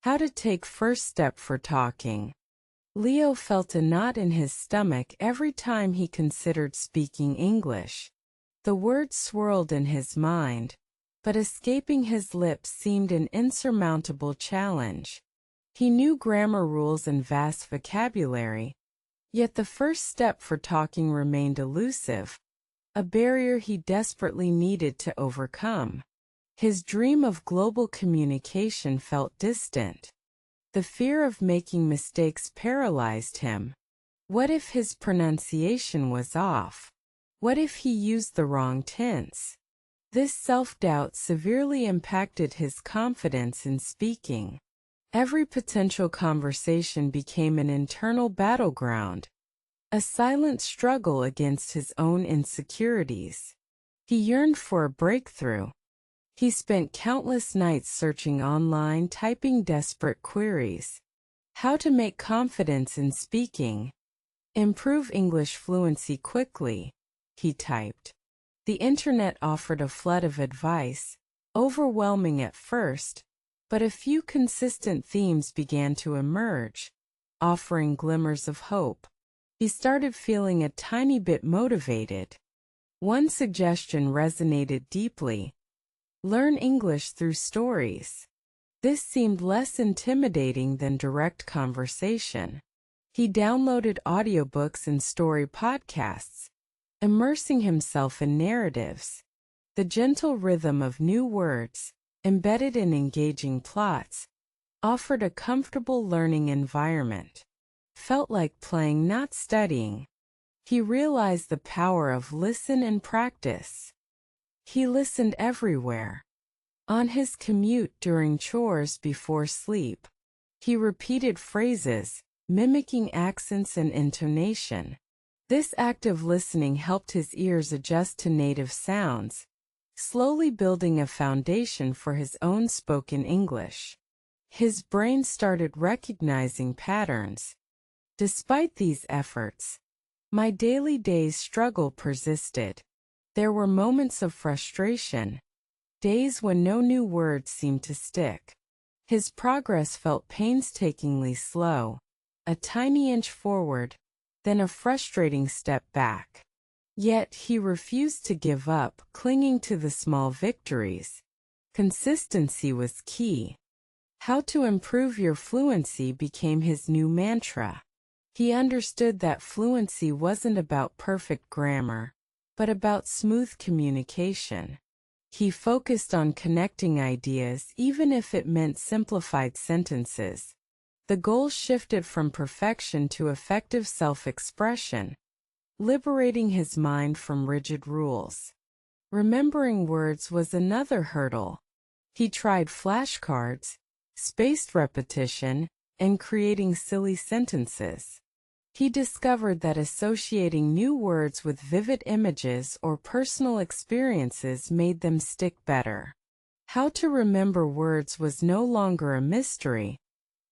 How to take first step for talking. Leo felt a knot in his stomach every time he considered speaking English. The words swirled in his mind, but escaping his lips seemed an insurmountable challenge. He knew grammar rules and vast vocabulary, yet the first step for talking remained elusive, a barrier he desperately needed to overcome. His dream of global communication felt distant. The fear of making mistakes paralyzed him. What if his pronunciation was off? What if he used the wrong tense? This self-doubt severely impacted his confidence in speaking. Every potential conversation became an internal battleground, a silent struggle against his own insecurities. He yearned for a breakthrough. He spent countless nights searching online, typing desperate queries. How to make confidence in speaking. Improve English fluency quickly, he typed. The internet offered a flood of advice, overwhelming at first, but a few consistent themes began to emerge, offering glimmers of hope. He started feeling a tiny bit motivated. One suggestion resonated deeply. Learn English through stories. This seemed less intimidating than direct conversation. He downloaded audiobooks and story podcasts, immersing himself in narratives. The gentle rhythm of new words, embedded in engaging plots, offered a comfortable learning environment. Felt like playing, not studying. He realized the power of listen and practice. He listened everywhere. On his commute, during chores, before sleep. He repeated phrases, mimicking accents and intonation. This active listening helped his ears adjust to native sounds, slowly building a foundation for his own spoken English. His brain started recognizing patterns. Despite these efforts, my daily struggle persisted. There were moments of frustration, days when no new words seemed to stick. His progress felt painstakingly slow, a tiny inch forward, then a frustrating step back. Yet he refused to give up, clinging to the small victories. Consistency was key. How to improve your fluency became his new mantra. He understood that fluency wasn't about perfect grammar, but about smooth communication. He focused on connecting ideas even if it meant simplified sentences. The goal shifted from perfection to effective self-expression, liberating his mind from rigid rules. Remembering words was another hurdle. He tried flashcards, spaced repetition, and creating silly sentences. He discovered that associating new words with vivid images or personal experiences made them stick better. How to remember words was no longer a mystery,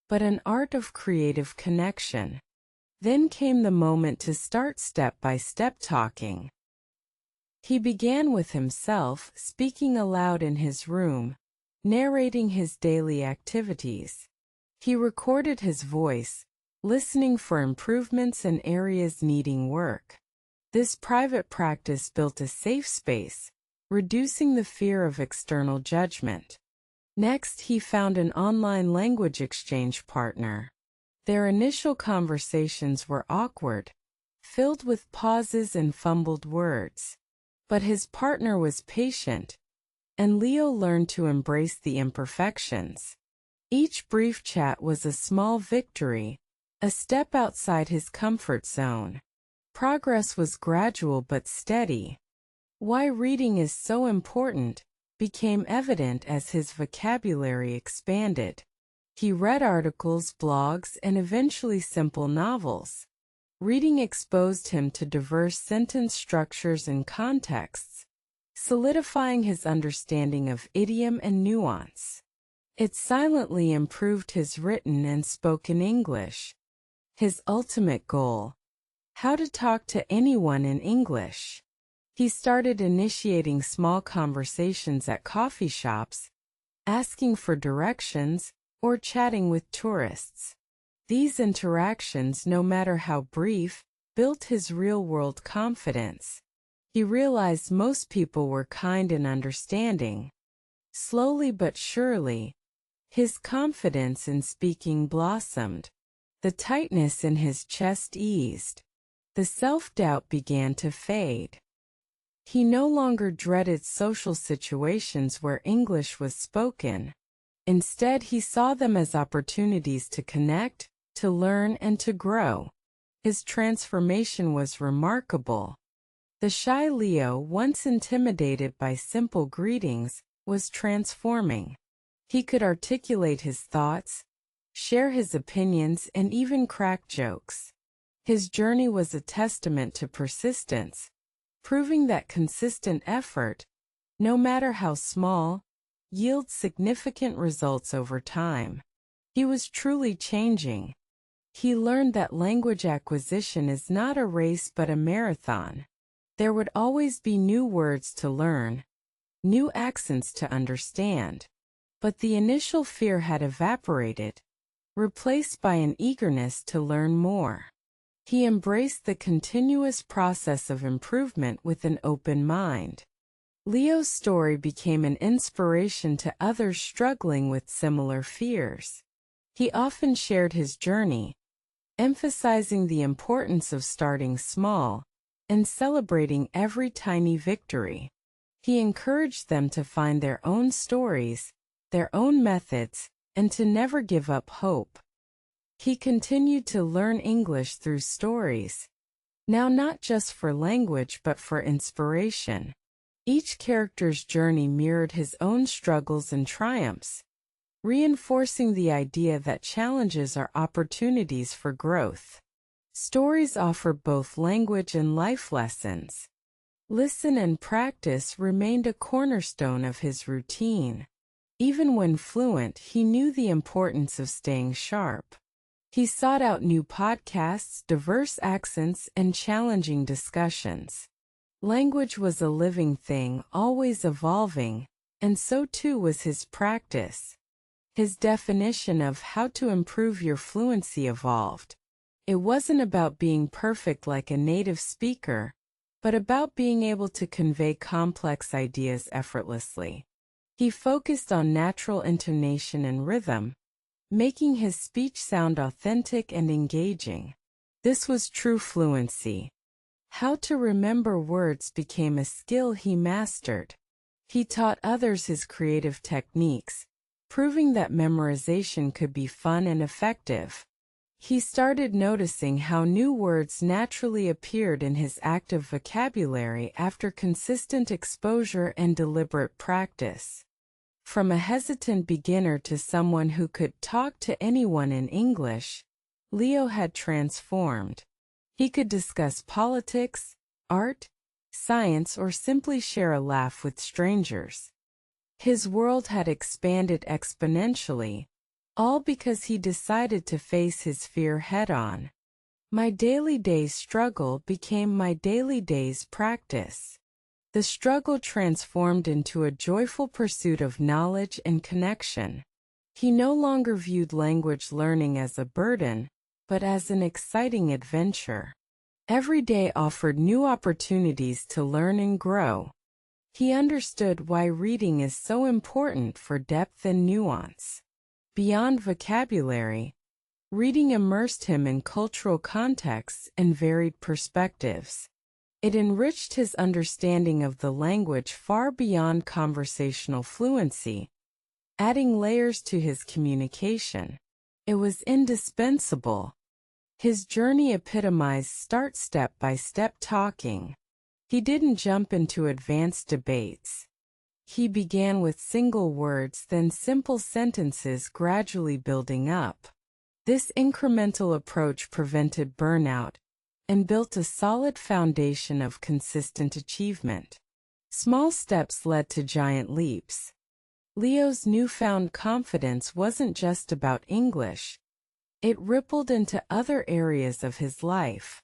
but an art of creative connection. Then came the moment to start step-by-step talking. He began with himself, speaking aloud in his room, narrating his daily activities. He recorded his voice, listening for improvements and areas needing work. This private practice built a safe space, reducing the fear of external judgment. Next, he found an online language exchange partner. Their initial conversations were awkward, filled with pauses and fumbled words. But his partner was patient, and Leo learned to embrace the imperfections. Each brief chat was a small victory, a step outside his comfort zone. Progress was gradual but steady. Why reading is so important became evident as his vocabulary expanded. He read articles, blogs, and eventually simple novels. Reading exposed him to diverse sentence structures and contexts, solidifying his understanding of idiom and nuance. It silently improved his written and spoken English. His ultimate goal: how to talk to anyone in English. He started initiating small conversations at coffee shops, asking for directions, or chatting with tourists. These interactions, no matter how brief, built his real-world confidence. He realized most people were kind and understanding. Slowly but surely, his confidence in speaking blossomed. The tightness in his chest eased. The self-doubt began to fade. He no longer dreaded social situations where English was spoken. Instead, he saw them as opportunities to connect, to learn, and to grow. His transformation was remarkable. The shy Leo, once intimidated by simple greetings, was transforming. He could articulate his thoughts, share his opinions, and even crack jokes. His journey was a testament to persistence, proving that consistent effort, no matter how small, yields significant results over time. He was truly changing. He learned that language acquisition is not a race but a marathon. There would always be new words to learn, new accents to understand. But the initial fear had evaporated, replaced by an eagerness to learn more. He embraced the continuous process of improvement with an open mind. Leo's story became an inspiration to others struggling with similar fears. He often shared his journey, emphasizing the importance of starting small and celebrating every tiny victory. He encouraged them to find their own stories, their own methods, and to never give up hope. He continued to learn English through stories, now not just for language but for inspiration. Each character's journey mirrored his own struggles and triumphs, reinforcing the idea that challenges are opportunities for growth. Stories offer both language and life lessons. Listen and practice remained a cornerstone of his routine. Even when fluent, he knew the importance of staying sharp. He sought out new podcasts, diverse accents, and challenging discussions. Language was a living thing, always evolving, and so too was his practice. His definition of how to improve your fluency evolved. It wasn't about being perfect like a native speaker, but about being able to convey complex ideas effortlessly. He focused on natural intonation and rhythm, making his speech sound authentic and engaging. This was true fluency. How to remember words became a skill he mastered. He taught others his creative techniques, proving that memorization could be fun and effective. He started noticing how new words naturally appeared in his active vocabulary after consistent exposure and deliberate practice. From a hesitant beginner to someone who could talk to anyone in English, Leo had transformed. He could discuss politics, art, science, or simply share a laugh with strangers. His world had expanded exponentially, all because he decided to face his fear head-on. My daily day's struggle became my daily day's practice. The struggle transformed into a joyful pursuit of knowledge and connection. He no longer viewed language learning as a burden, but as an exciting adventure. Every day offered new opportunities to learn and grow. He understood why reading is so important for depth and nuance. Beyond vocabulary, reading immersed him in cultural contexts and varied perspectives. It enriched his understanding of the language far beyond conversational fluency, adding layers to his communication. It was indispensable. His journey epitomized start step-by-step talking. He didn't jump into advanced debates. He began with single words, then simple sentences, gradually building up. This incremental approach prevented burnout and built a solid foundation of consistent achievement. Small steps led to giant leaps. Leo's newfound confidence wasn't just about English. It rippled into other areas of his life.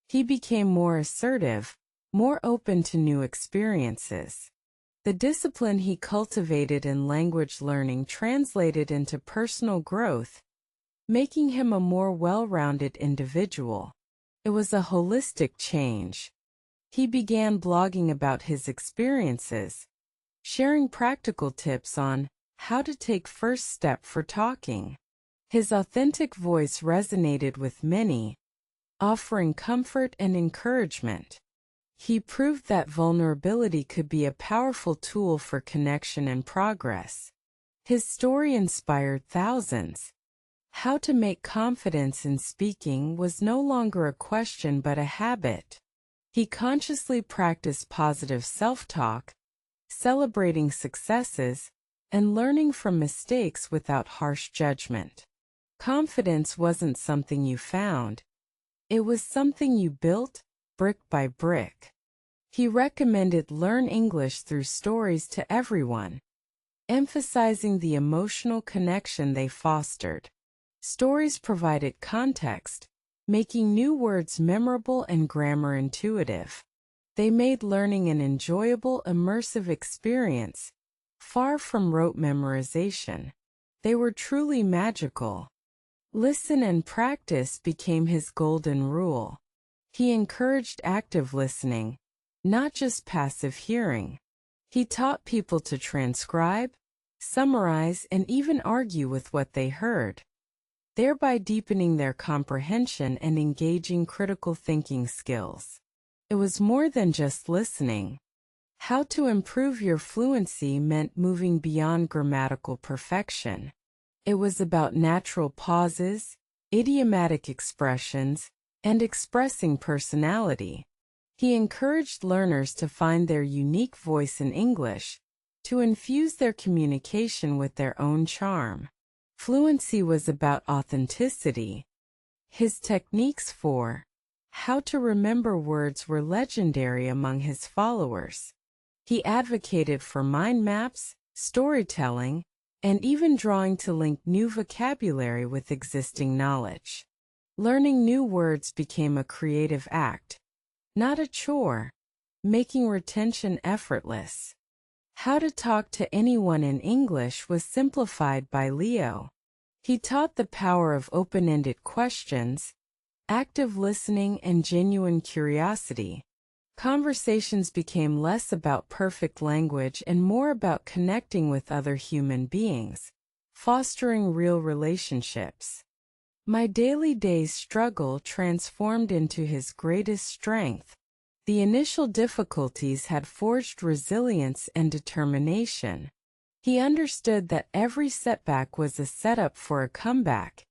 He became more assertive, more open to new experiences. The discipline he cultivated in language learning translated into personal growth, making him a more well-rounded individual. It was a holistic change. He began blogging about his experiences, sharing practical tips on how to take first step for talking. His authentic voice resonated with many, offering comfort and encouragement. He proved that vulnerability could be a powerful tool for connection and progress. His story inspired thousands. How to make confidence in speaking was no longer a question but a habit. He consciously practiced positive self-talk, celebrating successes, and learning from mistakes without harsh judgment. Confidence wasn't something you found. It was something you built, brick by brick. He recommended learn English through stories to everyone, emphasizing the emotional connection they fostered. Stories provided context, making new words memorable and grammar intuitive. They made learning an enjoyable, immersive experience, far from rote memorization. They were truly magical. Listen and practice became his golden rule. He encouraged active listening, not just passive hearing. He taught people to transcribe, summarize, and even argue with what they heard, thereby deepening their comprehension and engaging critical thinking skills. It was more than just listening. How to improve your fluency meant moving beyond grammatical perfection. It was about natural pauses, idiomatic expressions, and expressing personality. He encouraged learners to find their unique voice in English, to infuse their communication with their own charm. Fluency was about authenticity. His techniques for how to remember words were legendary among his followers. He advocated for mind maps, storytelling, and even drawing to link new vocabulary with existing knowledge. Learning new words became a creative act, not a chore, making retention effortless. How to talk to anyone in English was simplified by Leo. He taught the power of open-ended questions, active listening, and genuine curiosity. Conversations became less about perfect language and more about connecting with other human beings, fostering real relationships. My daily day's struggle transformed into his greatest strength. The initial difficulties had forged resilience and determination. He understood that every setback was a setup for a comeback,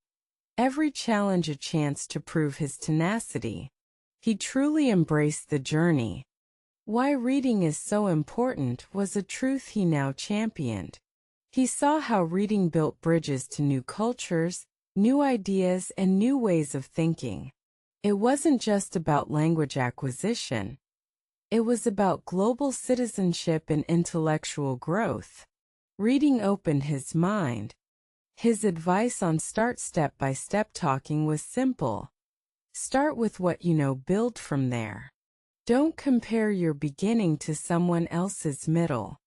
every challenge a chance to prove his tenacity. He truly embraced the journey. Why reading is so important was a truth he now championed. He saw how reading built bridges to new cultures, new ideas, and new ways of thinking. It wasn't just about language acquisition. It was about global citizenship and intellectual growth. Reading opened his mind. His advice on step-by-step talking was simple. Start with what you know, build from there. Don't compare your beginning to someone else's middle.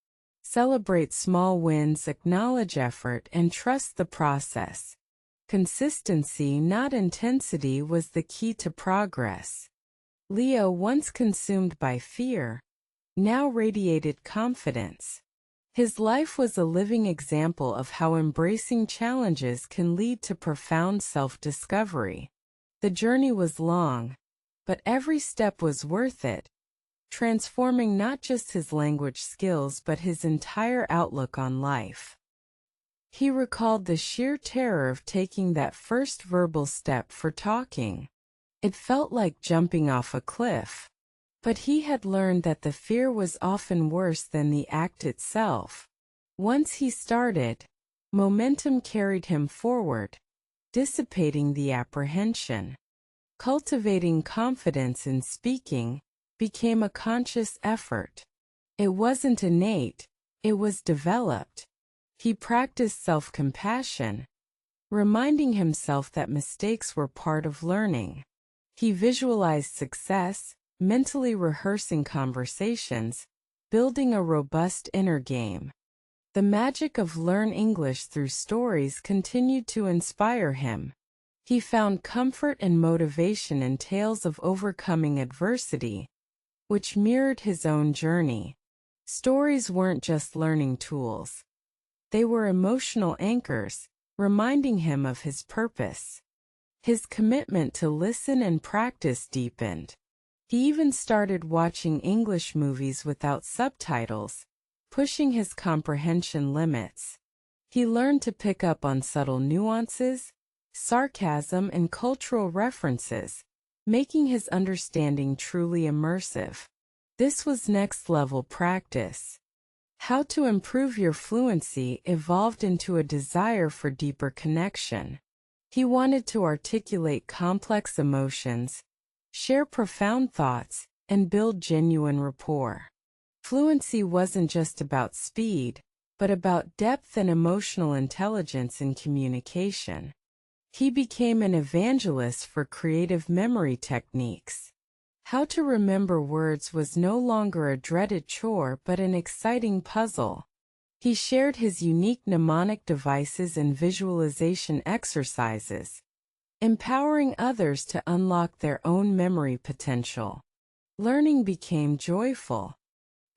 Celebrate small wins, acknowledge effort, and trust the process. Consistency, not intensity, was the key to progress. Leo, once consumed by fear, now radiated confidence. His life was a living example of how embracing challenges can lead to profound self-discovery. The journey was long, but every step was worth it, transforming not just his language skills but his entire outlook on life. He recalled the sheer terror of taking that first verbal step for talking. It felt like jumping off a cliff. But he had learned that the fear was often worse than the act itself. Once he started, momentum carried him forward, dissipating the apprehension. Cultivating confidence in speaking became a conscious effort. It wasn't innate, it was developed. He practiced self-compassion, reminding himself that mistakes were part of learning. He visualized success, mentally rehearsing conversations, building a robust inner game. The magic of learn English through stories continued to inspire him. He found comfort and motivation in tales of overcoming adversity, which mirrored his own journey. Stories weren't just learning tools. They were emotional anchors, reminding him of his purpose. His commitment to listen and practice deepened. He even started watching English movies without subtitles, pushing his comprehension limits. He learned to pick up on subtle nuances, sarcasm, and cultural references, making his understanding truly immersive. This was next-level practice. How to improve your fluency evolved into a desire for deeper connection. He wanted to articulate complex emotions, share profound thoughts, and build genuine rapport. Fluency wasn't just about speed, but about depth and emotional intelligence in communication. He became an evangelist for creative memory techniques. How to remember words was no longer a dreaded chore but an exciting puzzle. He shared his unique mnemonic devices and visualization exercises, empowering others to unlock their own memory potential. Learning became joyful.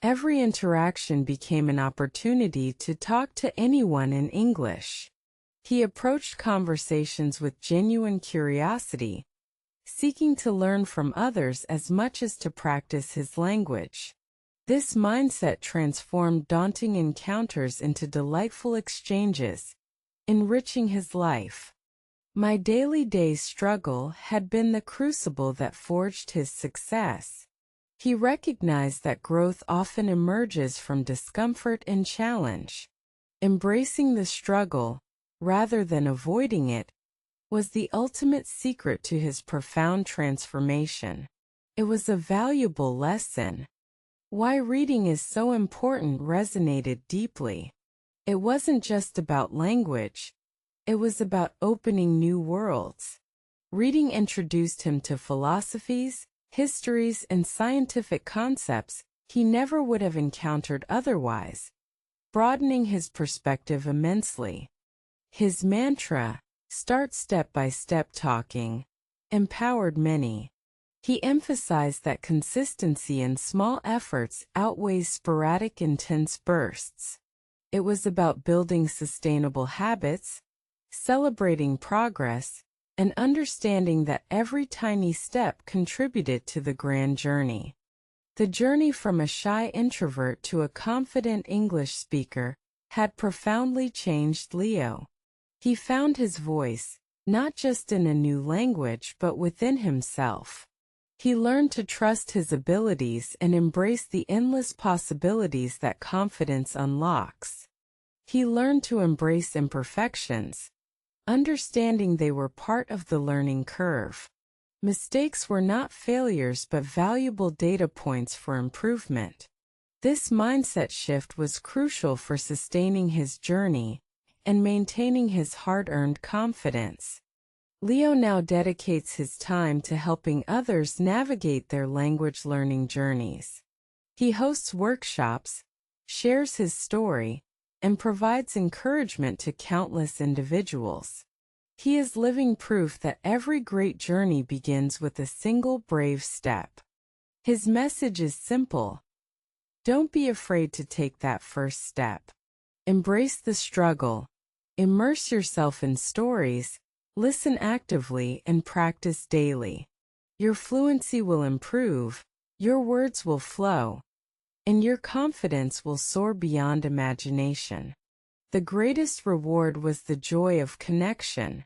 Every interaction became an opportunity to talk to anyone in English. He approached conversations with genuine curiosity, seeking to learn from others as much as to practice his language. This mindset transformed daunting encounters into delightful exchanges, enriching his life. My daily day's struggle had been the crucible that forged his success. He recognized that growth often emerges from discomfort and challenge. Embracing the struggle, rather than avoiding it, was the ultimate secret to his profound transformation. It was a valuable lesson. Why reading is so important resonated deeply. It wasn't just about language. It was about opening new worlds. Reading introduced him to philosophies, histories, and scientific concepts he never would have encountered otherwise, broadening his perspective immensely. His mantra, "Start step by step talking," empowered many. He emphasized that consistency in small efforts outweighs sporadic intense bursts. It was about building sustainable habits, celebrating progress, and understanding that every tiny step contributed to the grand journey. The journey from a shy introvert to a confident English speaker had profoundly changed Leo. He found his voice, not just in a new language but within himself. He learned to trust his abilities and embrace the endless possibilities that confidence unlocks. He learned to embrace imperfections, understanding they were part of the learning curve. Mistakes were not failures but valuable data points for improvement. This mindset shift was crucial for sustaining his journey and maintaining his hard-earned confidence. Leo now dedicates his time to helping others navigate their language learning journeys. He hosts workshops, shares his story, and provides encouragement to countless individuals. He is living proof that every great journey begins with a single brave step. His message is simple. Don't be afraid to take that first step. Embrace the struggle. Immerse yourself in stories, listen actively, and practice daily. Your fluency will improve, your words will flow, and your confidence will soar beyond imagination. The greatest reward was the joy of connection.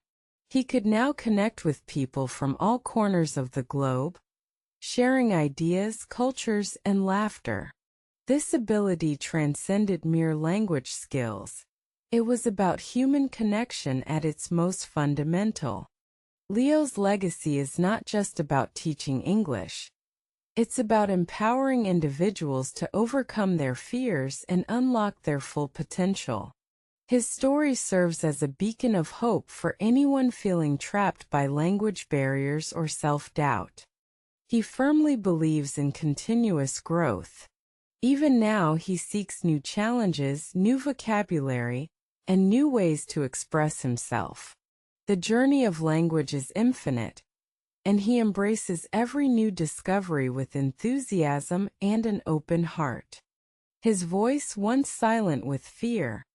He could now connect with people from all corners of the globe, sharing ideas, cultures, and laughter. This ability transcended mere language skills. It was about human connection at its most fundamental. Leo's legacy is not just about teaching English. It's about empowering individuals to overcome their fears and unlock their full potential. His story serves as a beacon of hope for anyone feeling trapped by language barriers or self-doubt. He firmly believes in continuous growth. Even now, he seeks new challenges, new vocabulary, and new ways to express himself. The journey of language is infinite, and he embraces every new discovery with enthusiasm and an open heart. His voice, once silent with fear,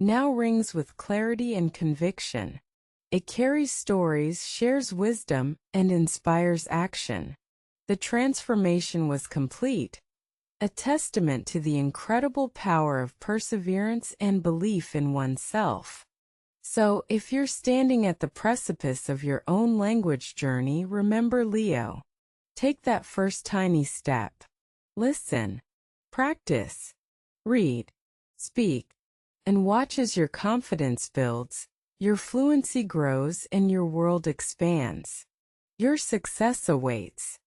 now rings with clarity and conviction. It carries stories, shares wisdom, and inspires action. The transformation was complete, a testament to the incredible power of perseverance and belief in oneself. So, if you're standing at the precipice of your own language journey, remember Leo. Take that first tiny step. Listen, practice, read, speak, and watch as your confidence builds, your fluency grows, and your world expands. Your success awaits.